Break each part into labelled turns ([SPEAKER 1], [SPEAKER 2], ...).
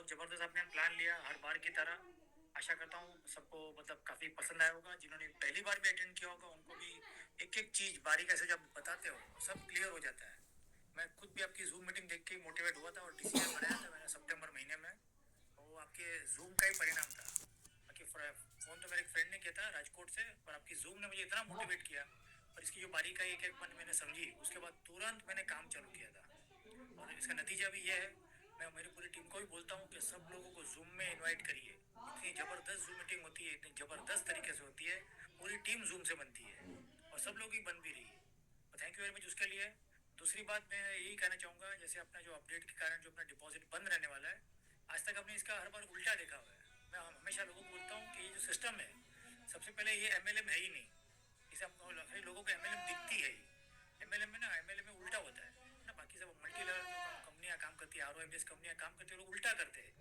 [SPEAKER 1] बहुत ज़बरदस्त आपने प्लान लिया हर बार की तरह। आशा करता हूँ सबको मतलब काफ़ी पसंद आया होगा। जिन्होंने पहली बार भी अटेंड किया होगा उनको भी एक-एक चीज़ बारीकी से जब बताते हो, सब क्लियर हो जाता है। मैं खुद भी आपकी ज़ूम मीटिंग देख के ही मोटिवेट हुआ था और डिसीजन बनाया था मैंने सितंबर महीने में। तो वो आपके ज़ूम का ही परिणाम था। बाकी फ़ोन तो मेरे एक फ्रेंड ने किया था राजकोट से, पर आपकी ज़ूम ने मुझे इतना मोटिवेट किया और इसकी जो बारीकाई एक-एक पन मैंने समझी, उसके बाद तुरंत मैंने काम चालू किया था। और इसका नतीजा भी ये है, मैं मेरी पूरी टीम को भी बोलता हूँ कि सब लोगों को ज़ूम में इनवाइट करिए। इतनी ज़बरदस्त ज़ूम मीटिंग होती है, इतनी ज़बरदस्त तरीके से होती है, पूरी टीम ज़ूम से बनती है और सब लोगों की बन भी रही है। तो थैंक यू वेरी मच उसके लिए। दूसरी बात मैं यही कहना चाहूँगा, जैसे अपना जो अपडेट के कारण जो अपना डिपॉज़िट बंद रहने वाला है, आज तक हमने इसका हर बार उल्टा देखा हुआ है। मैं हमेशा लोगों को बोलता हूँ कि ये जो सिस्टम है, सबसे पहले ये एमएलएम है ही नहीं। इसे हम लोगों को एमएलएम दिखती है ही। एमएलएम में ना, एमएलएम में उल्टा होता है ना। बाकी सब मल्टी लेवल जो कंपनियां काम करती है, आरओएमएस कंपनियां काम करती है, लोग उल्टा करते हैं।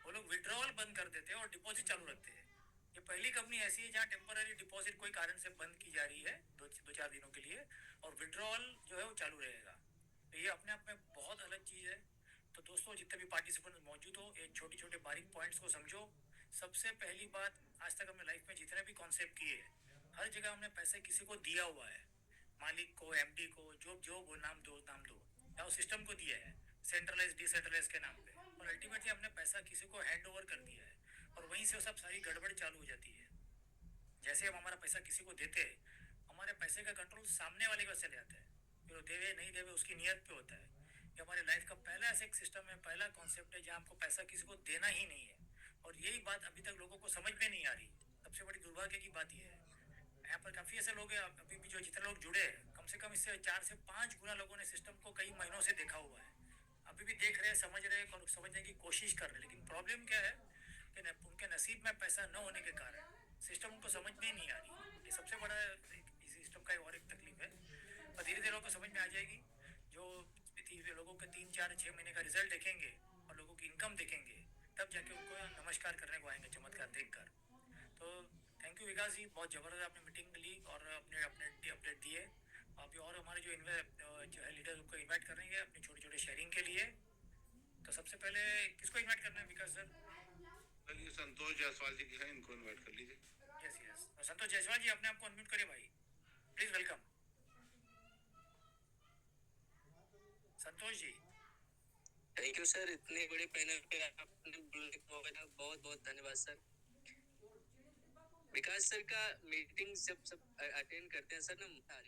[SPEAKER 1] वो लोग विड्रॉल बंद कर देते हैं और डिपॉजिट चालू रखते हैं। ये पहली कंपनी ऐसी है जहाँ टेम्पररी डिपॉजिट कोई कारण से बंद की जा रही है, दो चार दिनों के लिए, और विड्रॉल जो है वो चालू रहेगा। तो ये अपने आप में बहुत अलग चीज़ है। तो दोस्तों, जितने भी पार्टिसिपेंट मौजूद हो, इन छोटे छोटे बारीक पॉइंट्स को समझो। सबसे पहली बात, आज तक हमने लाइफ में जितने भी कॉन्सेप्ट किए, हर जगह हमने पैसे किसी को दिया हुआ है। मालिक को, एमडी को, जो जो वो नाम दो, या उस सिस्टम को दिया है, सेंट्रलाइज डिसेंट्रलाइज के नाम पे। और अल्टीमेटली हमने पैसा किसी को हैंड ओवर कर दिया है और वहीं से वो सब सारी गड़बड़ चालू हो जाती है। जैसे हम हमारा पैसा किसी को देते हैं, हमारे पैसे का कंट्रोल सामने वाले के पास चले जाता है। फिर वो देवे नहीं देवे उसकी नीयत पे होता है। ये हमारे लाइफ का पहला ऐसा एक सिस्टम है, पहला कॉन्सेप्ट है जहाँ आपको पैसा किसी को देना ही नहीं है। और यही बात अभी तक लोगों को समझ में नहीं आ रही। सबसे बड़ी दुर्भाग्य की बात यह है। यहाँ पर काफी ऐसे लोग हैं, अभी भी जो जितने लोग जुड़े हैं, कम से कम इससे 4 से 5 गुना लोगों ने सिस्टम को कई महीनों से देखा हुआ है। अभी भी देख रहे हैं, समझ रहे हैं और समझने की कोशिश कर रहे हैं। लेकिन प्रॉब्लम क्या है कि उनके नसीब में पैसा न होने के कारण सिस्टम उनको समझ में ही नहीं आ रही। ये सबसे बड़ा इस सिस्टम का और एक तकलीफ है। और धीरे धीरे लोगों को समझ में आ जाएगी। जो लोगों के 3 4 6 महीने का रिजल्ट देखेंगे और लोगों की इनकम देखेंगे, तब जाके उनको नमस्कार करने को आएंगे चमत्कार देखकर। तो थैंक यू विकास जी, बहुत ज़बरदस्त आपने मीटिंग ली और अपने अपने अपडेट दिए। अभी और हमारे जो है लीडर उनको इनवाइट करेंगे अपनी छोटे छोटे शेयरिंग के लिए। तो सबसे पहले किसको इनवाइट करना है विकास सर?
[SPEAKER 2] चलिए, संतोष जायसवाल जी की है, इनको इनवाइट कर लीजिए।
[SPEAKER 1] यस यस, संतोष जायसवाल जी, अपने आपको अनम्यूट करिए भाई, please welcome Santosh ji.
[SPEAKER 3] Thank you sir, इतने बड़े पैनल पे आपने बोलने को मौका दिया, बहुत बहुत धन्यवाद सर। विकास सर का मीटिंग सब अटेंड करते हैं सर ना।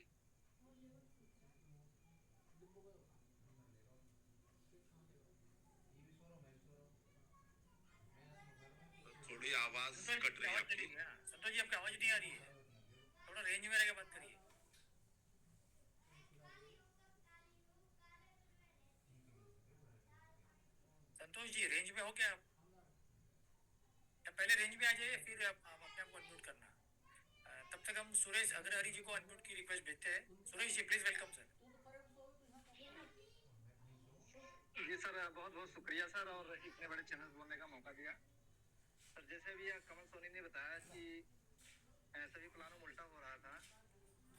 [SPEAKER 2] थोड़ी आवाज कट रही है आपकी।
[SPEAKER 1] संतोष जी, आपकी आवाज नहीं आ रही है, थोड़ा रेंज में रह के बात करिए। संतोष जी, रेंज में हो क्या आप? या पहले रेंज में आ जाइए, फिर आप अपने आप को अनम्यूट करना। तब तक हम सुरेश अग्रहरि जी को अनम्यूट की रिक्वेस्ट भेजते हैं। Suresh ji please welcome sir.
[SPEAKER 4] जी सर, बहुत बहुत शुक्रिया सर, और इतने बड़े चैनल बोलने का मौका दिया सर। जैसे भी कमल सोनी ने बताया कि सभी प्लानों में उल्टा हो रहा था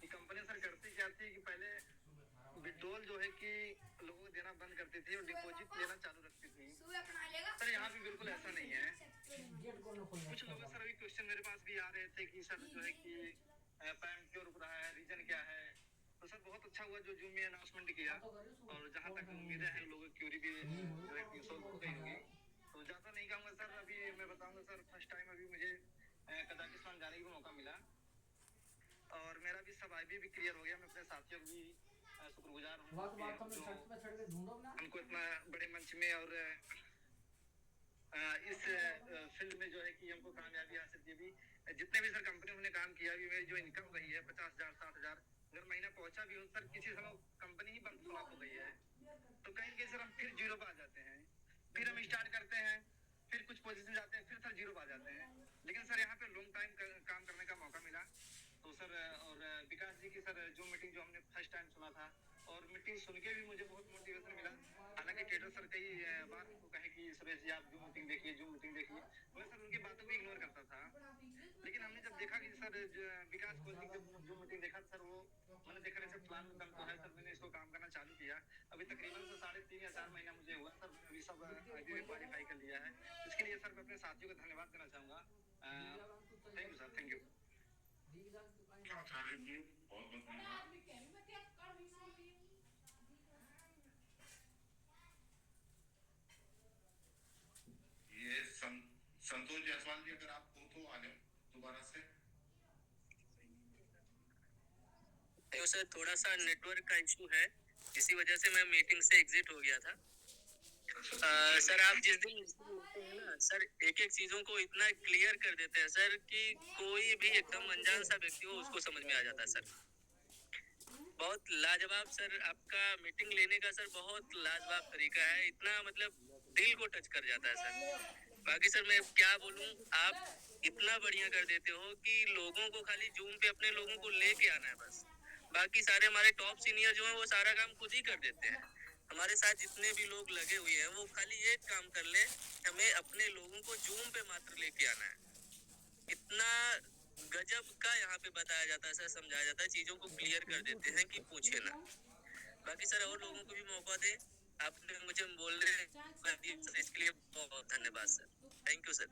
[SPEAKER 4] कि कंपनी सर करती क्या थी कि पहले विड्रॉल जो है कि लोगों को देना बंद करती थी और डिपॉजिट लेना चालू रखती थी। सर यहाँ भी बिल्कुल ऐसा नहीं है। कुछ लोग सर अभी क्वेश्चन मेरे पास भी आ रहे थे कि सर जो है कि पैन क्यों रुक रहा है, रीजन क्या है। तो सर बहुत अच्छा हुआ जो जूम में अनाउंसमेंट किया, और जहाँ तक उम्मीदें हैं लोगों की क्यूरी भी जो है कि सोल्व हो गई होगी। तो ज़्यादा नहीं कहूँगा सर, अभी मैं बताऊँगा सर, फर्स्ट टाइम अभी मुझे कजाकिस्तान जाने का मौका मिला और मेरा भी सब आईबी भी क्लियर हो गया। मैं अपने साथियों को भी शुक्रगुजार हूँ जो हमको इतना बड़े मंच में और इस फील्ड में जो है कि हमको कामयाबी हासिल की। भी जितने भी सर कंपनी ने काम किया, भी मेरी जो इनकम रही है 50,000 60,000 अगर महीना पहुंचा भी हो सर, किसी समय कंपनी ही बंद समाप्त हो गई है। तो कहीं कहीं सर हम फिर जीरो पे आ जाते हैं, फिर हम स्टार्ट करते हैं, फिर कुछ पोजीशन जाते हैं, फिर सर जीरो पे आ जाते हैं। लेकिन सर यहाँ पे लॉन्ग टाइम काम करने का मौका मिला। तो सर और विकास जी की सर जो मीटिंग जो हमने फर्स्ट टाइम सुना था, और मीटिंग सुन के भी मुझे बहुत मोटिवेशन मिला। हालांकि ट्रेडर सर कई बार हमको कहे कि सुरेश जी आप जो मीटिंग देखिए, जो मीटिंग देखिए, मैं सर उनकी बातों को इग्नोर करता था। लेकिन हमने जब देखा कि सर विकास कोहली जब जो मीटिंग देखा सर, वो मैंने देखा जैसे प्लान में दम तो है सर, मैंने इसको काम करना चालू किया। अभी तकरीबन से 3.5 या 4 महीना मुझे हुआ सर, अभी सब आईबी में क्वालिफाई कर लिया है। सर मैं अपने साथियों को धन्यवाद देना चाहूँगा। Thank you sir, thank you.
[SPEAKER 2] क्या आचार्य जी, बहुत बहुत धन्यवाद। ये संतोष जायसवाल जी, अगर आप हो तो आ जाओ दोबारा से।
[SPEAKER 3] तो सर थोड़ा सा नेटवर्क का इशू है, इसी वजह से मैं मीटिंग से एग्जिट हो गया था। सर आप जिस दिन मिलते हैं ना सर, एक एक चीजों को इतना क्लियर कर देते हैं सर कि कोई भी एकदम अनजान सा व्यक्ति हो उसको समझ में आ जाता है सर। बहुत लाजवाब सर आपका मीटिंग लेने का सर, बहुत लाजवाब तरीका है, इतना मतलब दिल को टच कर जाता है सर। बाकी सर मैं क्या बोलूं, आप इतना बढ़िया कर देते हो कि लोगों को खाली जूम पे अपने लोगों को लेके आना है बस, बाकी सारे हमारे टॉप सीनियर जो है वो सारा काम खुद ही कर देते हैं। हमारे साथ जितने भी लोग लगे हुए हैं वो खाली एक काम कर ले, हमें अपने लोगों को जूम पे मात्र लेके आना है। इतना गजब का यहाँ पे बताया जाता है सर, समझाया जाता है, चीजों को क्लियर कर देते हैं कि पूछे ना। बाकी सर और लोगों को भी मौका दे, आपने मुझे बोलने सर, इसके लिए बहुत बहुत धन्यवाद सर, थैंक यू सर।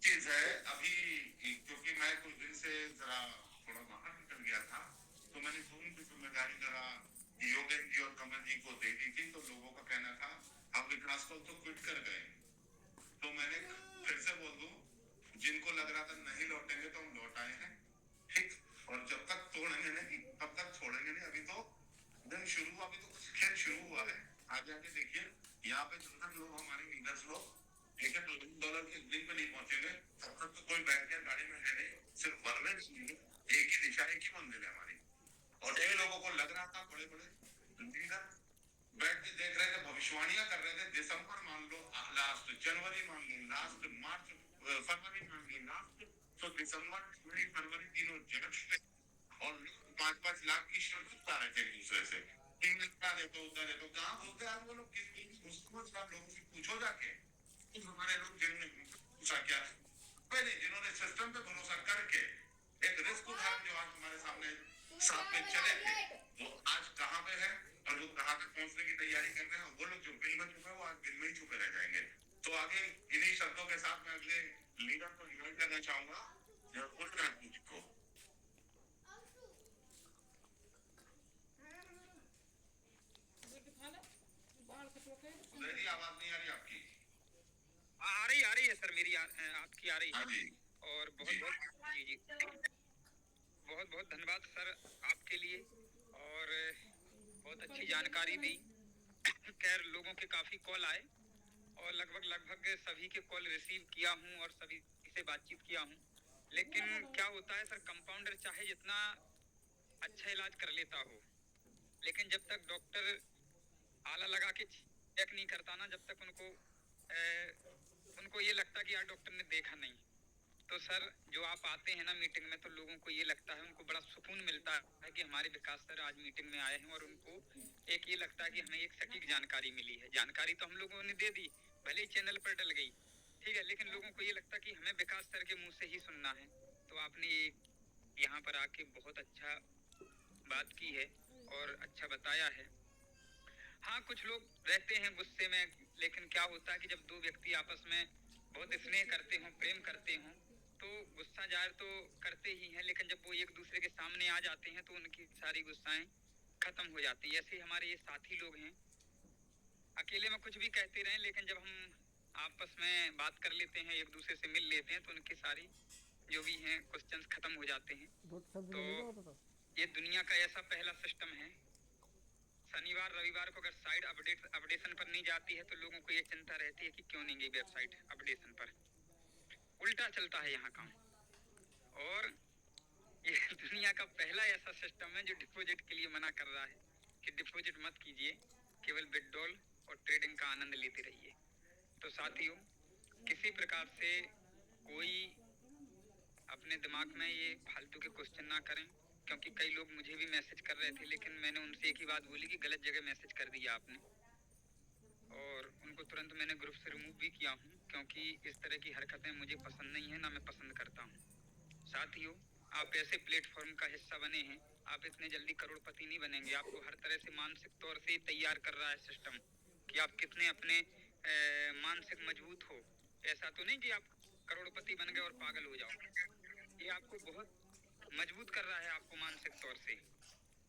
[SPEAKER 2] चीज है अभी, क्योंकि मैं कुछ दिन से जरा थोड़ा बाहर निकल गया था, तो मैंने जूम की जिम्मेदारी जरा योगेन जी और कमल जी को दे दी थी। तो लोगों का कहना था हम विकास को तो क्विट कर गए, तो मैंने फिर से बोल दूं, जिनको लग रहा था नहीं लौटेंगे तो हम लौट आए हैं, ठीक। और जब तक तोड़ेंगे नहीं तब तक छोड़ेंगे नहीं। अभी तो दिन शुरू, अभी तो कुछ खेल शुरू हुआ है। आगे आके देखिए, यहाँ पे जब तक लोग हमारे लीडर्स लोग $1 के दिन पे नहीं पहुंचेंगे तब तक तो कोई बैठ के गाड़ी में है नहीं, सिर्फ वर्वे नहीं, एक ही दिशा, एक ही मंदिर है हमारी। और जिन लोगों को लग रहा था बड़े बड़े लीडर बैठ के देख रहे थे, भविष्यवाणियां कर रहे थे, दिसंबर मान लो लास्ट, जनवरी मान लो लास्ट, मार्च फरवरी मान लो लास्ट, तो दिसंबर जनवरी फरवरी तीनों जगह और 5-5 लाख की शर्त बता रहे थे एक दूसरे से, 3 लाख का दे दो, उधर दे दो। कहाँ बोलते हैं आप वो लोग, लोगों से पूछो जाके, हमारे लोग जिन्होंने पूछा क्या पहले, जिन्होंने सिस्टम पे भरोसा करके एक रिस्क उठाया, जो आज हमारे सामने साथ में चले थे, वो आज कहाँ पे है और वो कहाँ तक पहुंचने की तैयारी कर रहे हैं। वो लोग जो बिल में छुपे, वो आज बिल में ही छुपे रह जाएंगे। तो आगे इन्हीं शब्दों के साथ मैं अगले लीडर को इन्वाइट करना चाहूंगा, जी को। आवाज नहीं आ रही आपकी?
[SPEAKER 4] आ रही है सर, मेरी आपकी आ रही
[SPEAKER 2] हाँ
[SPEAKER 4] है।
[SPEAKER 2] जी।
[SPEAKER 4] और बहुत बहुत धन्यवाद सर आपके लिए, और बहुत अच्छी जानकारी दी। खैर लोगों के काफी कॉल आए और लगभग सभी के कॉल रिसीव किया हूँ और सभी से बातचीत किया हूँ, लेकिन क्या होता है सर, कंपाउंडर चाहे जितना अच्छा इलाज कर लेता हो, लेकिन जब तक डॉक्टर आला लगा के चेक नहीं करता ना, जब तक उनको ये लगता कि यार डॉक्टर ने देखा नहीं। तो सर जो आप आते हैं ना मीटिंग में, तो लोगों को ये लगता है, उनको बड़ा सुकून मिलता है कि हमारे विकास सर आज मीटिंग में आए हैं, और उनको एक ये लगता है कि हमें एक सटीक जानकारी मिली है। जानकारी तो हम लोगों ने दे दी, भले ही चैनल पर डल गई, ठीक है, लेकिन लोगों को ये लगता है कि हमें विकास सर के मुंह से ही सुनना है। तो आपने यहाँ पर आके बहुत अच्छा बात की है और अच्छा बताया है। हाँ कुछ लोग रहते हैं गुस्से में, लेकिन क्या होता है कि जब दो व्यक्ति आपस में बहुत स्नेह करते हों, प्रेम करते हों, तो गुस्सा जाहिर तो करते ही हैं, लेकिन जब वो एक दूसरे के सामने आ जाते हैं तो उनकी सारी गुस्साएं खत्म हो जाती है। ऐसे ही हमारे ये साथी लोग हैं, अकेले में कुछ भी कहते रहें, लेकिन जब हम आपस में बात कर लेते हैं, एक दूसरे से मिल लेते हैं, तो उनकी सारी जो भी हैं क्वेश्चंस खत्म हो जाते हैं। तो ये दुनिया का ऐसा पहला सिस्टम है, शनिवार रविवार को अगर साइट अपडेशन पर नहीं जाती है तो लोगों को ये चिंता रहती है कि क्यों नहीं गई वेबसाइट अपडेशन पर। उल्टा चलता है यहाँ काम, और ये दुनिया का पहला ऐसा सिस्टम है जो डिपॉजिट के लिए मना कर रहा है कि डिपॉजिट मत कीजिए, केवल विड्रॉल और ट्रेडिंग का आनंद लेते रहिए। तो साथियों, किसी प्रकार से कोई अपने दिमाग में ये फालतू के क्वेश्चन ना करें, क्योंकि कई लोग मुझे भी मैसेज कर रहे थे, लेकिन मैंने उनसे एक ही बात बोली कि गलत जगह मैसेज कर दिया आपने, और उनको तुरंत मैंने ग्रुप से रिमूव भी किया हूँ, क्योंकि इस तरह की हरकतें मुझे पसंद नहीं है, ना मैं पसंद करता हूँ। साथियों, आप ऐसे प्लेटफॉर्म का हिस्सा बने हैं, आप इतने जल्दी करोड़पति नहीं बनेंगे। आपको हर तरह से मानसिक तौर से तैयार कर रहा है सिस्टम कि आप कितने अपने
[SPEAKER 5] मानसिक मजबूत हो। ऐसा तो नहीं कि आप करोड़पति बन गए और पागल हो जाओ। ये आपको बहुत मजबूत कर रहा है, आपको मानसिक तौर से।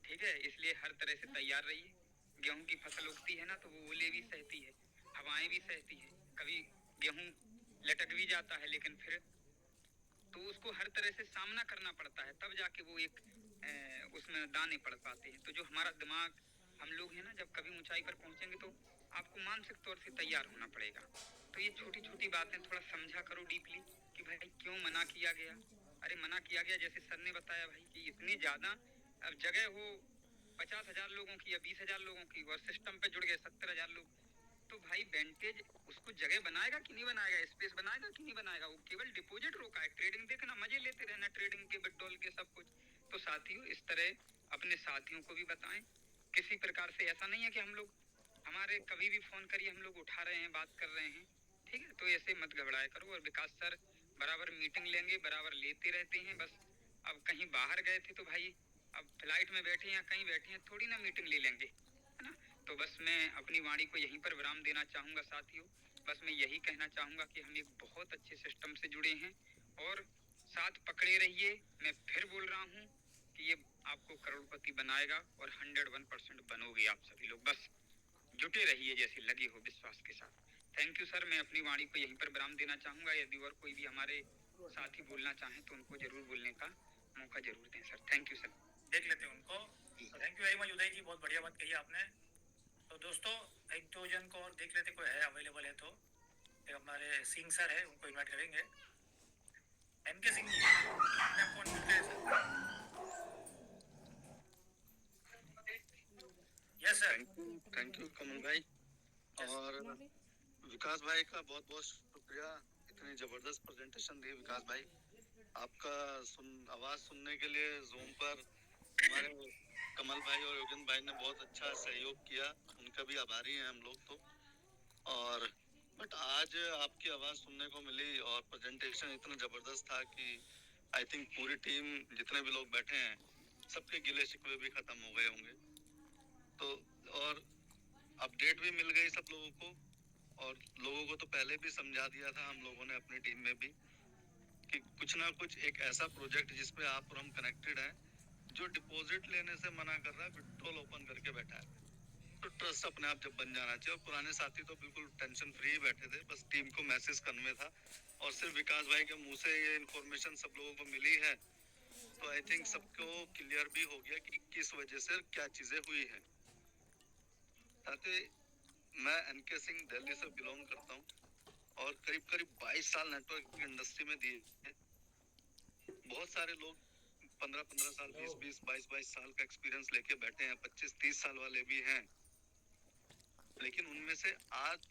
[SPEAKER 5] ठीक है, इसलिए हर तरह से तैयार रहिए। गेहूं की फसल उगती है ना, तो वो ओले भी सहती है, हवाएं भी सहती है, कभी गेहूं लटक भी जाता है, लेकिन फिर तो उसको हर तरह से सामना करना पड़ता है, तब जाके वो एक उसमें दाने पड़ पाते हैं। तो जो हमारा दिमाग, हम लोग हैं ना, जब कभी ऊंचाई पर पहुंचेंगे तो आपको मानसिक तौर से तैयार होना पड़ेगा। तो ये छोटी छोटी बातें थोड़ा समझा करो डीपली कि भाई क्यों मना किया गया। अरे मना किया गया, जैसे सर ने बताया भाई, कि इतनी ज्यादा अब जगह हो 50,000 लोगों की या 20,000 लोगों की, और सिस्टम पे जुड़ गए 70,000 लोग, तो भाई वेंटेज उसको जगह बनाएगा कि नहीं बनाएगा, स्पेस बनाएगा कि नहीं बनाएगा? वो केवल डिपॉजिट रोका है, ट्रेडिंग देखना, मजे लेते रहना ट्रेडिंग के, विड्रॉल के, सब कुछ। तो साथियों, इस तरह अपने साथियों को भी बताएं। किसी प्रकार से ऐसा नहीं है कि हम लोग, हमारे कभी भी फोन करिए, हम लोग उठा रहे हैं, बात कर रहे हैं। ठीक है, तो ऐसे मत घबराया करो। और विकास सर बराबर मीटिंग लेंगे, बराबर लेते रहते हैं। बस अब कहीं बाहर गए थे तो भाई, अब फ्लाइट में बैठे हैं, कहीं बैठे हैं, थोड़ी ना मीटिंग ले लेंगे, है ना? तो बस मैं अपनी वाणी को यहीं पर विराम देना चाहूँगा साथियों। बस मैं यही कहना चाहूँगा कि हम एक बहुत अच्छे सिस्टम से जुड़े हैं, और साथ पकड़े रहिए। मैं फिर बोल रहा हूँ कि ये आपको करोड़पति बनाएगा, और 101% बनोगे आप सभी लोग। बस जुटे रहिए, जैसे लगे हो, विश्वास के साथ। Thank you sir. मैं अपनी वाणी को यहीं पर विराम देना चाहूँगा। यदि और कोई भी हमारे साथी बोलना चाहें तो उनको जरूर बोलने का मौका जरूर दें सर। Thank you sir.
[SPEAKER 1] देख लेते हैं उनको। थैंक यू वेरी मच उदय जी, बहुत बढ़िया बात कही आपने। तो दोस्तों, एक दो जन को और देख लेते, कोई है अवेलेबल है तो। एक हमारे सिंह सर है, उनको इनवाइट करेंगे। एनके सिंह जी, अपने आप को अनम्यूट करें sir. Yes sir.
[SPEAKER 6] Thank you Kamal भाई। और विकास भाई का बहुत बहुत शुक्रिया, इतनी जबरदस्त प्रेजेंटेशन दी विकास भाई। आपका आवाज सुनने के लिए जूम पर हमारे कमल भाई और योगेंद्र भाई ने बहुत अच्छा सहयोग किया, उनका भी आभारी हैं हम लोग तो। और बट आज आपकी आवाज सुनने को मिली और प्रेजेंटेशन इतना जबरदस्त था कि आई थिंक पूरी टीम, जितने भी लोग बैठे हैं, सबके गिले शिकवे भी खत्म हो गए होंगे। तो और अपडेट भी मिल गई सब लोगों को, और लोगों को तो पहले भी समझा दिया था हम लोगों ने अपनी टीम में भी, कि कुछ ना कुछ एक ऐसा प्रोजेक्ट जिसपे आप और हम कनेक्टेड हैं, जो डिपॉजिट लेने से मना कर रहा है, विड्रॉल ओपन करके बैठा है। तो ट्रस्ट अपने आप जब बन जाना चाहिए। और पुराने साथी तो बिल्कुल टेंशन फ्री ही बैठे थे, बस टीम को मैसेज कन्वे था, और सिर्फ विकास भाई के मुंह से ये इन्फॉर्मेशन सब लोगों को मिली है। तो आई थिंक सबको क्लियर भी हो गया कि किस वजह से क्या चीजें हुई है। साथी, मैं एनके सिंह दिल्ली से बिलोंग करता हूँ, और करीब करीब 22 साल नेटवर्क इंडस्ट्री में दिए। बहुत सारे लोग 15-15 साल, 20-20, 22-22 साल का एक्सपीरियंस लेके बैठे हैं, 25-30 साल वाले भी हैं। लेकिन उनमें से आज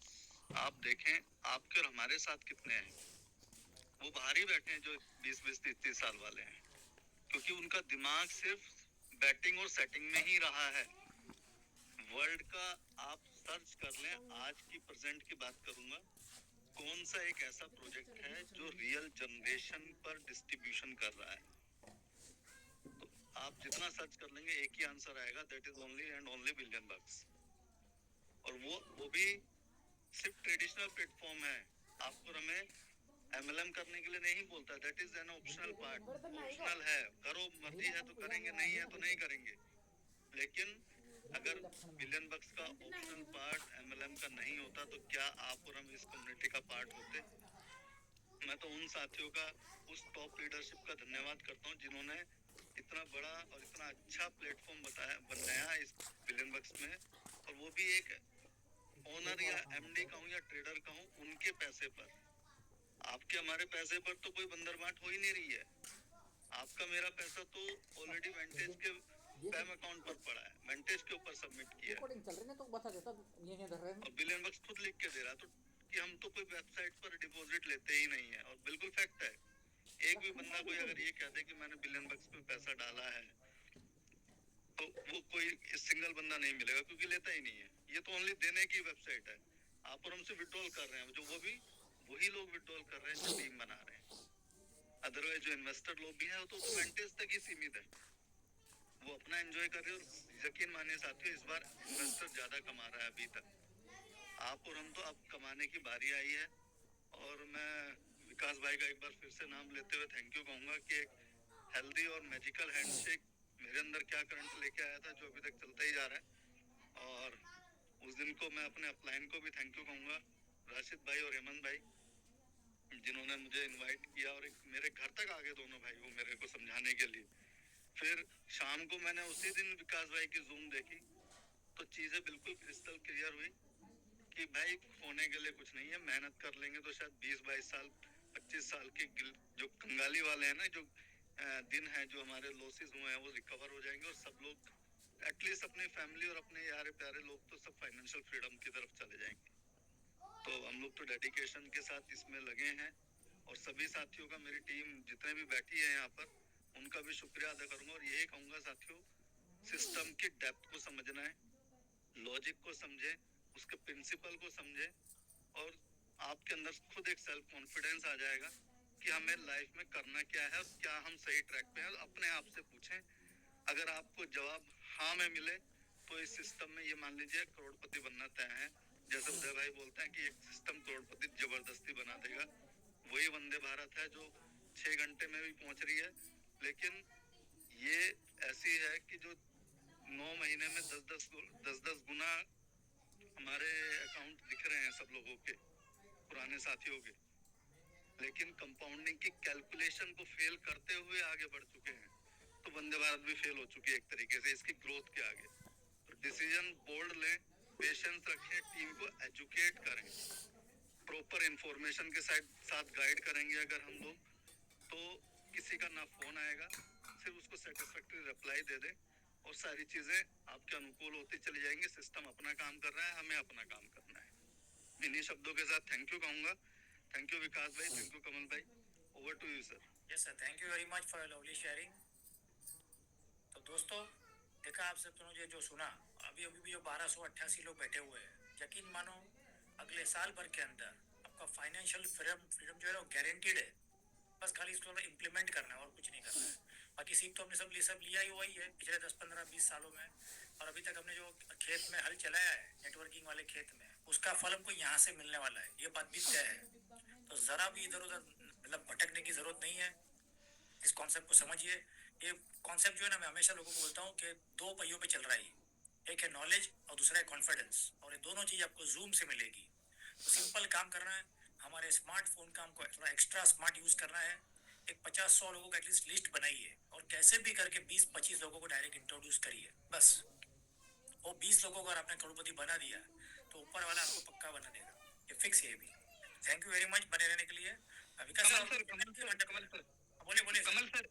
[SPEAKER 6] आप देखें, आपके और हमारे साथ कितने हैं? वो बाहर ही बैठे हैं जो 20-20, 30-30 साल वाले हैं, क्योंकि उनका दिमाग सिर्फ बैटिंग और सेटिंग में ही रहा है। वर्ल्ड का आप सर्च कर लें, आज की प्रेजेंट की बात करूंगा, कौन सा एक ऐसा प्रोजेक्ट है जो रियल जनरेशन पर डिस्ट्रीब्यूशन कर रहा है? तो आप जितना सर्च कर लेंगे एक ही आंसर आएगा, that is only and only billion bucks. और वो भी सिर्फ ट्रेडिशनल प्लेटफॉर्म है। आपको हमें एमएलएम करने के लिए नहीं बोलता, that is an optional part. Optional है, करो, मर्जी है तो करेंगे, नहीं है तो नहीं करेंगे। लेकिन अगर बिलियन बक्स का ऑप्शनल पार्ट एमएलएम का नहीं होता तो क्या आप और हम इस कम्युनिटी का पार्ट होते? मैं तो उन साथियों का, उस टॉप लीडरशिप का धन्यवाद करता हूँ जिन्होंने इतना बड़ा और इतना अच्छा प्लेटफॉर्म बनाया इस बिलियन बक्स में, और वो भी एक ओनर या एमडी कहूँ या ट्रेडर कहूँ, उनके पैसे पर। आपके हमारे पैसे पर तो कोई बंदरबाट हो ही नहीं रही है। आपका मेरा पैसा तो ऑलरेडी वेंटेज के पैम अकाउंट पर पड़ा है, वेंटेज के ऊपर सबमिट किया है,
[SPEAKER 7] रिकॉर्डिंग चल रही है तो बता देता ये धर रहे हैं।
[SPEAKER 6] और बिलियन बक्स खुद लिख के दे रहा है तो कि हम तो कोई वेबसाइट पर डिपॉजिट लेते ही नहीं है। और बिल्कुल फैक्ट है, एक भी बंदा कोई अगर ये कहते कि मैंने बिलियन बक्स पे पैसा डाला है, तो वो कोई सिंगल बंदा नहीं मिलेगा, क्योंकि लेता ही नहीं है। ये तो ओनली देने की वेबसाइट है। आप और हमसे विड्रॉल कर रहे हैं, जो वो भी वही लोग विड्रॉल कर रहे हैं जो टीम बना रहे हैं। अदरवाइज जो इन्वेस्टर लोग भी हैं तो वेंटेज तक ही सीमित है, वो अपना एंजॉय कर रहे हैं। और यकीन मानिए साथियों, इस बार इन्वेस्टर ज्यादा कमा रहा है अभी तक। आप और हम तो अब कमाने की बारी आई है। और मैं विकास भाई का एक बार फिर से नाम लेते हुए थैंक यू कहूँगा कि एक हेल्दी और मैजिकल हैंडशेक मेरे अंदर क्या करंट लेके आया था, जो अभी तक चलता ही जा रहा है। और उस दिन को मैं अपने अपलाइन को भी थैंक यू कहूँगा, राशिद भाई और हेमंत भाई, जिन्होंने मुझे इनवाइट किया और एक मेरे घर तक आ गए दोनों भाई वो मेरे को समझाने के लिए। फिर शाम को मैंने उसी दिन विकास भाई की जूम देखी तो चीजें बिल्कुल क्रिस्टल क्लियर हुई कि भाई खोने के लिए कुछ नहीं है, मेहनत कर लेंगे तो शायद 20-22 साल 25 साल के जो कंगाली वाले हैं ना, जो दिन है, जो हमारे लॉसेस हुए हैं, वो रिकवर हो जाएंगे और सब लोग एटलीस्ट अपनी फैमिली और अपने यारे प्यारे लोग तो सब फाइनेंशियल फ्रीडम की तरफ चले जाएंगे। तो हम लोग तो डेडिकेशन के साथ इसमें लगे हैं और सभी साथियों का, मेरी टीम जितने भी बैठी है यहाँ पर, उनका भी शुक्रिया अदा करूंगा और यही कहूंगा साथियों, सिस्टम की डेप्थ को समझना है, लॉजिक को समझे, उसके प्रिंसिपल को समझे और आपके अंदर खुद एक सेल्फ कॉन्फिडेंस आ जाएगा कि हमें लाइफ में करना क्या है और क्या हम सही ट्रैक पे हैं। अपने आप से पूछें, अगर आपको जवाब हाँ में मिले तो इस सिस्टम में ये मान लीजिए करोड़पति बनना तय है। जैसे उदय भाई बोलते हैं कि एक सिस्टम करोड़पति जबरदस्ती बना देगा, वही वंदे भारत है जो 6 घंटे में भी पहुंच रही है। लेकिन ये ऐसी है कि जो 9 महीने में 10-10 गुना हमारे अकाउंट दिख रहे हैं सब लोगों के, पुराने साथियों के, लेकिन कंपाउंडिंग की कैलकुलेशन को फेल करते हुए आगे बढ़ चुके हैं। तो वंदे भारत भी फेल हो चुकी है एक तरीके से इसकी ग्रोथ के आगे। तो डिसीजन बोल्ड लें, पेशेंस रखें, टीम को एजुकेट करें, प्रॉपर इंफॉर्मेशन के साथ गाइड करेंगे अगर हम लोग, तो किसी का ना फोन आएगा, सिर्फ उसको सेटिस्फैक्टरी रिप्लाई दे दे और सारी चीजें आपके अनुकूल होती चली जाएंगी। सिस्टम अपना काम कर रहा है, हमें अपना काम करना है। इन्हीं शब्दों के साथ थैंक यू कहूंगा। थैंक यू विकास भाई, थैंक यू कमल भाई, over to you sir.
[SPEAKER 1] Yes sir, thank you very much for your lovely sharing. तो दोस्तों, देखा आप सब ने जो सुना, अभी अभी भी जो 1288 लोग बैठे हुए हैं, यकीन मानो अगले साल भर के अंदर आपका फाइनेंशियल फ्रीडम जो है वो गारंटीड है। बस खाली इसको इम्प्लीमेंट करना है और कुछ नहीं करना है। बाकी सीख तो हमने सब लिया ही वही है पिछले 10-15-20 सालों में। और अभी तक हमने जो खेत में हल चलाया है, नेटवर्किंग वाले खेत में, उसका फल हमको यहाँ से मिलने वाला है, ये बात भी तय है। तो जरा भी इधर उधर मतलब भटकने की जरूरत नहीं है। इस कॉन्सेप्ट को समझिए। ये कॉन्सेप्ट जो है ना, मैं हमेशा लोगों को बोलता हूँ कि 2 पहियों पे चल रहा है। एक है नॉलेज और दूसरा है कॉन्फिडेंस, और ये दोनों चीज आपको जूम से मिलेगी। तो सिंपल काम करना है, हमारे स्मार्टफोन का हमको थोड़ा एक्स्ट्रा स्मार्ट यूज करना है। एक 50-100 लोगों का एटलीस्ट लिस्ट बनाइए और कैसे भी करके 20-25 लोगों को डायरेक्ट इंट्रोड्यूस करिए। बस वो 20 लोगों को अगर आपने करोड़पति बना दिया तो ऊपर वाला आपको पक्का बना देगा, ये फिक्स है भी। थैंक यू वेरी मच बने रहने के लिए। विकास सर, बोलिए
[SPEAKER 5] कमल सर,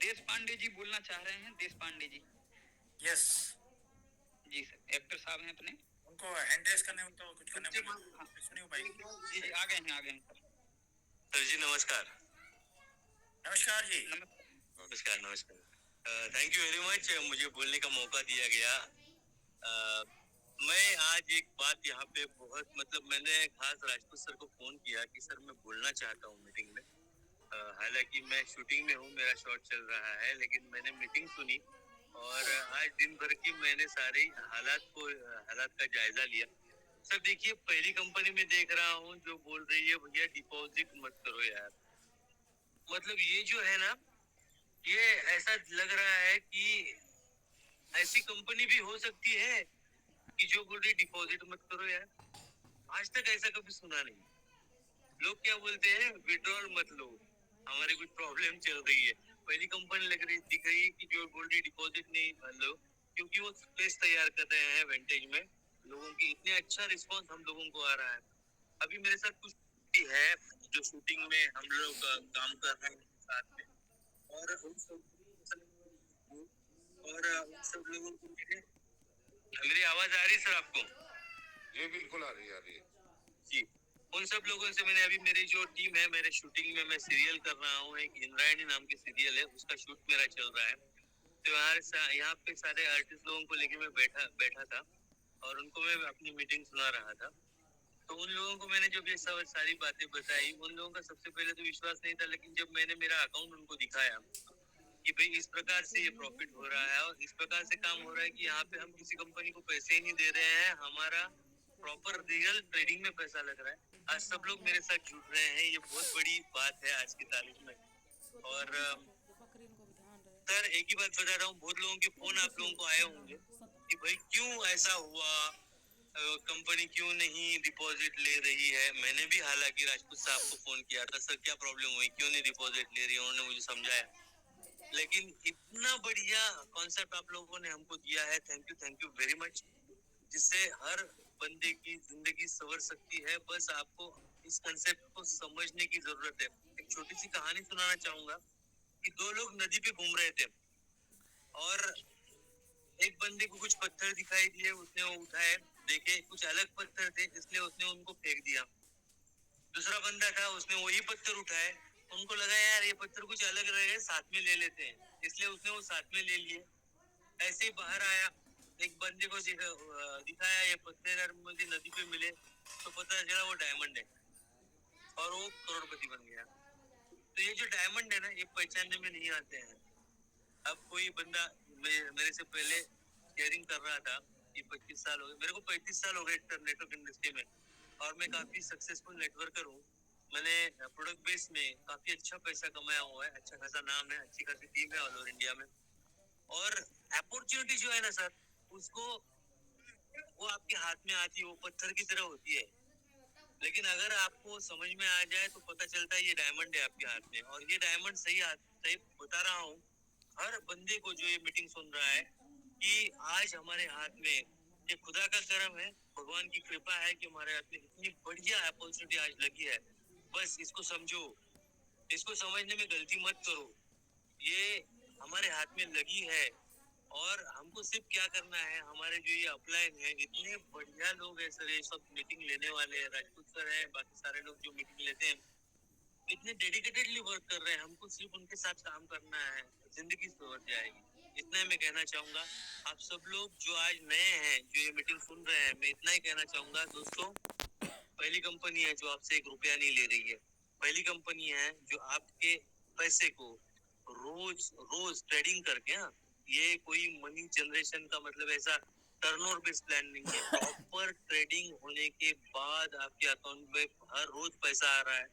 [SPEAKER 5] देश पांडे जी बोलना चाह रहे हैं। देश पांडे जी।
[SPEAKER 1] यस
[SPEAKER 5] जी सर, एक्टर साहब हैं अपने,
[SPEAKER 1] उनको हैंड रेस करने, उनको कुछ करने सुनिए भाई।
[SPEAKER 5] जी आ गए हैं सर।
[SPEAKER 8] सर जी नमस्कार।
[SPEAKER 1] नमस्कार जी।
[SPEAKER 8] नमस्कार। थैंक यू वेरी मच, मुझे बोलने का मौका दिया गया। मैं आज एक बात यहाँ पे बहुत मैंने खास राजपूत सर को फोन किया कि सर मैं बोलना चाहता हूँ मीटिंग में। हालांकि मैं शूटिंग में हूँ, मेरा शॉट चल रहा है, लेकिन मैंने मीटिंग सुनी और आज दिन भर की मैंने सारी हालात का जायजा लिया। सर देखिए, पहली कंपनी में देख रहा हूँ जो बोल रही है भैया डिपॉजिट मत करो यार। ये जो है ना, ये ऐसा लग रहा है कि ऐसी कंपनी भी हो सकती है कि जो बोल रही डिपॉजिट मत करो यार। आज तक ऐसा कभी सुना नहीं। लोग क्या बोलते हैं, विड्रॉल मत लो, हमारी कुछ प्रॉब्लम चल रही है। पहली कंपनी दिख रही है कि जो बोल रही डिपॉजिट नहीं लो, क्योंकि वो स्पेस तैयार कर रहे हैं वेंटेज में। लोगों की इतने अच्छा रिस्पॉन्स हम लोगों को आ रहा है। अभी मेरे साथ कुछ है जो शूटिंग में हम लोग काम कर रहे हैं साथ में, और उन सब लोगों को मेरी आवाज आ रही है सर आपको?
[SPEAKER 2] ये बिल्कुल आ रही है
[SPEAKER 8] जी। उन सब लोगों से मैंने, अभी मेरी जो टीम है, मेरे शूटिंग में मैं सीरियल कर रहा हूँ, एक इंद्रायणी नाम की सीरियल है, उसका शूट मेरा चल रहा है। तो यहाँ पे सारे आर्टिस्ट लोगों को लेके मैं बैठा था और उनको मैं अपनी मीटिंग सुना रहा था। तो उन लोगों को मैंने जब ये सारी बातें बताई, उन लोगों का सबसे पहले तो विश्वास नहीं था, लेकिन जब मैंने मेरा अकाउंट उनको दिखाया कि भाई इस प्रकार से ये प्रॉफिट हो रहा है और इस प्रकार से काम हो रहा है कि यहाँ पे हम किसी कंपनी को पैसे ही नहीं दे रहे हैं, प्रॉपर रियल ट्रेडिंग में पैसा लग रहा है। आज सब लोग मेरे साथ जुड़ रहे हैं, ये बहुत बड़ी बात है आज की तारीख में। और सर एक ही बात बता रहा हूँ, बहुत लोगों के फोन आप लोगों को आए होंगे कि भाई क्यों ऐसा हुआ, कंपनी क्यों नहीं डिपॉजिट ले रही है। मैंने भी हालांकि राजपूत साहब को फोन किया था, सर क्या प्रॉब्लम हुई, क्यों नहीं डिपॉजिट ले रही है, उन्होंने मुझे समझाया। लेकिन इतना बढ़िया कॉन्सेप्ट आप लोगों ने हमको दिया है, थैंक यू वेरी मच, जिससे हर बंदे की जिंदगी संवर सकती है। बस आपको इस कंसेप्ट को समझने की जरूरत है। एक छोटी सी कहानी सुनाना चाहूंगा कि दो लोग नदी पे घूम रहे थे और एक बंदे को कुछ पत्थर दिखाई दिए, उसने वो उठाए, देखे कुछ अलग पत्थर थे, इसलिए उसने उनको फेंक दिया। दूसरा बंदा था, उसने वही पत्थर उठाए, उनको लगा यार ये पत्थर कुछ अलग रहे, साथ में ले लेते हैं, इसलिए उसने वो साथ में ले लिए। ऐसे ही बाहर आया, एक बंदे को दिखाया ये पत्थर यार मुझे नदी पे मिले, तो पता चला वो डायमंड है और वो करोड़पति बन गया। तो ये जो डायमंड है ना, ये पहचानने में नहीं आते हैं। अब कोई बंदा मेरे से पहले शेयरिंग कर रहा था, ये 25 साल हो गए मेरे को, 35 साल हो गए नेटवर्क इंडस्ट्री में, और मैं काफी सक्सेसफुल नेटवर्कर हूँ। मैंने प्रोडक्ट बेस में काफी अच्छा पैसा कमाया हुआ है, अच्छा खासा नाम है, अच्छी खासी टीम है ऑल ओवर इंडिया में। और अपॉर्चुनिटी जो है ना सर, उसको वो आपके हाथ में आती है, वो पत्थर की तरह होती है, लेकिन अगर आपको समझ में आ जाए तो पता चलता है ये डायमंड है आपके हाथ में। और ये डायमंड सही बता रहा हूँ हर बंदे को जो ये मीटिंग सुन रहा है कि आज हमारे हाथ में ये खुदा का करम है, भगवान की कृपा है कि हमारे हाथ में इतनी बढ़िया अपॉर्चुनिटी आज लगी है। बस इसको समझो, इसको समझने में गलती मत करो, ये हमारे हाथ में लगी है। और हमको सिर्फ क्या करना है, हमारे जो ये अपलाइन है, इतने बढ़िया लोग हैं सर, ये सब मीटिंग लेने वाले हैं, राजपूत सर है, बाकी सारे लोग जो मीटिंग लेते हैं इतने डेडिकेटेडली वर्क कर रहे हैं, हमको सिर्फ उनके साथ काम करना है, जिंदगी सुधर जाएगी। इतना ही मैं कहना चाहूंगा। आप सब लोग जो आज नए हैं, जो ये मीटिंग सुन रहे हैं, मैं इतना ही कहना चाहूंगा दोस्तों, पहली कंपनी है जो आपसे 1 रुपया नहीं ले रही है, पहली कंपनी है जो आपके पैसे को रोज रोज ट्रेडिंग करके, हाँ, ये कोई मनी जनरेशन का मतलब ऐसा टर्नओवर बेस्ड प्लान नहीं है, प्रॉपर ट्रेडिंग होने के बाद आपके अकाउंट में हर रोज पैसा आ रहा है,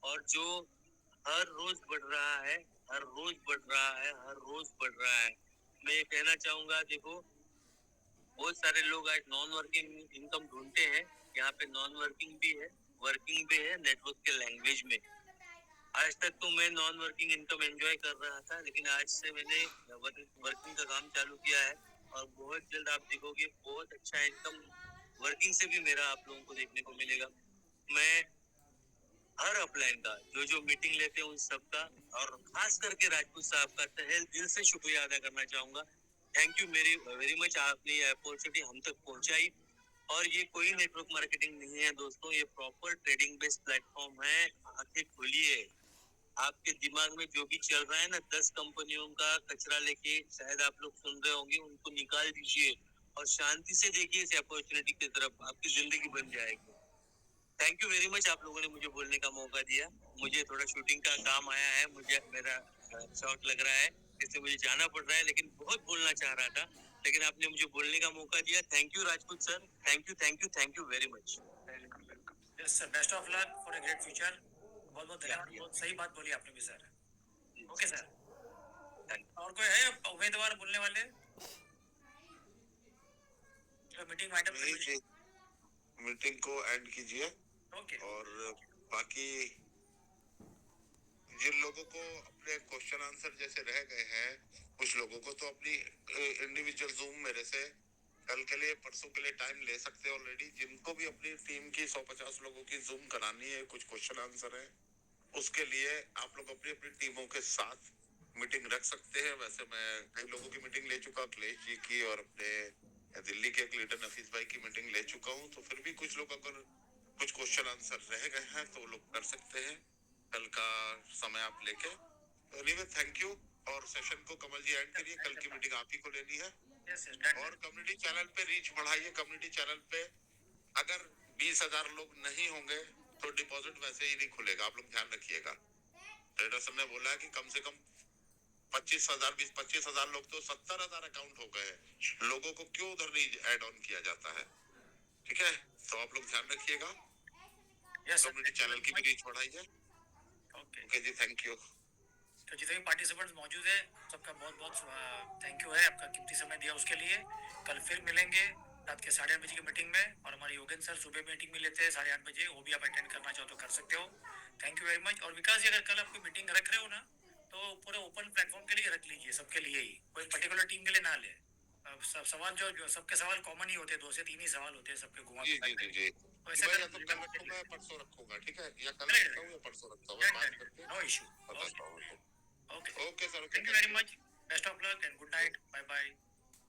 [SPEAKER 8] और जो हर रोज बढ़ रहा है, हर रोज बढ़ रहा है, हर रोज बढ़ रहा है। मैं ये कहना चाहूंगा, देखो बहुत सारे लोग आज नॉन वर्किंग इनकम ढूंढते हैं, यहाँ पे नॉन वर्किंग भी है, वर्किंग भी है, नेटवर्क के लैंग्वेज में। आज तक तो मैं नॉन वर्किंग इनकम एंजॉय कर रहा था, लेकिन आज से मैंने वर्किंग का काम चालू किया है, और बहुत जल्द आप देखोगे बहुत अच्छा इनकम वर्किंग से भी मेरा आप लोगों को देखने को मिलेगा। मैं हर अपलाइन का जो मीटिंग लेते हैं उन सबका, और खास करके राजपूत साहब का तहे दिल से शुक्रिया अदा करना चाहूंगा। थैंक यू वेरी मच, आपने ये अपॉर्चुनिटी हम तक पहुंचाई। और ये कोई नेटवर्क मार्केटिंग नहीं है दोस्तों, ये प्रॉपर ट्रेडिंग बेस्ड प्लेटफॉर्म है। आंखें खोलिए, आपके दिमाग में जो भी चल रहा है ना, 10 कंपनियों का कचरा लेके शायद आप लोग सुन रहे होंगे, उनको निकाल दीजिए और शांति से देखिए इस अपॉर्चुनिटी की तरफ, आपकी जिंदगी बन जाएगी। थैंक यू वेरी मच, आप लोगों ने मुझे बोलने का मौका दिया। मुझे थोड़ा शूटिंग का काम आया है, मुझे मेरा शॉट लग रहा है, इसलिए मुझे जाना पड़ रहा है, लेकिन बहुत बोलना चाह रहा था, लेकिन आपने मुझे बोलने का मौका दिया। Thank you Rajput sir, thank you very much.
[SPEAKER 1] Yes sir, best of luck for a great future. बहुत बहुत धन्यवाद, बहुत सही बात बोली आपने भी सर। ओके सर, और कोई है उम्मीदवार बोलने वाले जो मीटिंग वाइंड
[SPEAKER 2] मीटिंग को एंड कीजिए।
[SPEAKER 1] ओके,
[SPEAKER 2] और बाकी जिन लोगों को अपने क्वेश्चन आंसर जैसे रह गए हैं, कुछ लोगों को तो अपनी इंडिविजुअल जूम मेरे से कल के लिए परसों के लिए टाइम ले सकते हैं ऑलरेडी। जिनको भी अपनी टीम की 150 लोगों की जूम करानी है, कुछ क्वेश्चन आंसर है, उसके लिए आप लोग अपनी अपनी टीमों के साथ मीटिंग रख सकते हैं। वैसे मैं कई लोगों की मीटिंग ले चुका, अखिलेश जी की और अपने दिल्ली के एक लीडर नफीस भाई की मीटिंग ले चुका हूँ। तो फिर भी कुछ लोग अगर कुछ क्वेश्चन आंसर रह गए हैं तो लोग कर सकते हैं, कल का समय आप लेके। तो एनीवे थैंक यू, और सेशन को कमल जी एंड करिए, कल की मीटिंग आप ही को लेनी है। और कम्युनिटी चैनल पे रीच बढ़ाइए। कम्युनिटी चैनल पे अगर 20,000 लोग नहीं होंगे तो डिपॉजिट वैसे ही नहीं खुलेगा, आप लोग ध्यान रखिएगा। ट्रेडर सर ने बोला है कि कम से कम 25,000 लोग, तो 70,000 अकाउंट हो गए हैं, लोगों को क्यों उधर नहीं ऐड ऑन किया जाता है, ठीक है। तो आप लोग ध्यान रखिएगा,
[SPEAKER 1] यस सर,
[SPEAKER 2] कम्युनिटी चैनल की भी रीच बढ़ाइए।
[SPEAKER 1] ओके।
[SPEAKER 2] ओके जी, थैंक यू।
[SPEAKER 1] तो जितने भी पार्टिसिपेंट्स मौजूद है सबका बहुत बहुत थैंक यू है, आपका कीमती समय दिया उसके लिए। कल फिर मिलेंगे रात के 8:30 बजे की मीटिंग में, और हमारे योगेंद्र सर सुबह मीटिंग में लेते हैं 8:30 बजे, वो भी आप अटेंड करना चाहो तो कर सकते हो। Thank you very much. और विकास जी, अगर कल आप कोई मीटिंग रख रहे हो ना, तो पूरे ओपन प्लेटफॉर्म के लिए रख लीजिए, सबके लिए ही, कोई पर्टिकुलर टीम के लिए ना ले। सब सवाल जो सबके सवाल कॉमन ही होते हैं, 2 से 3 ही सवाल होते हैं सबके घुमा
[SPEAKER 2] जी जी जी जी,
[SPEAKER 1] वैसे
[SPEAKER 2] मैं या तो कल रखूंगा या परसों रखूंगा, ठीक है, या कल रखता हूँ या परसों रखता हूँ, बात करके
[SPEAKER 1] नो इशू।
[SPEAKER 2] बताता हूँ।
[SPEAKER 1] Okay
[SPEAKER 2] okay sir,
[SPEAKER 1] thank you very much, best of luck and good night, bye bye.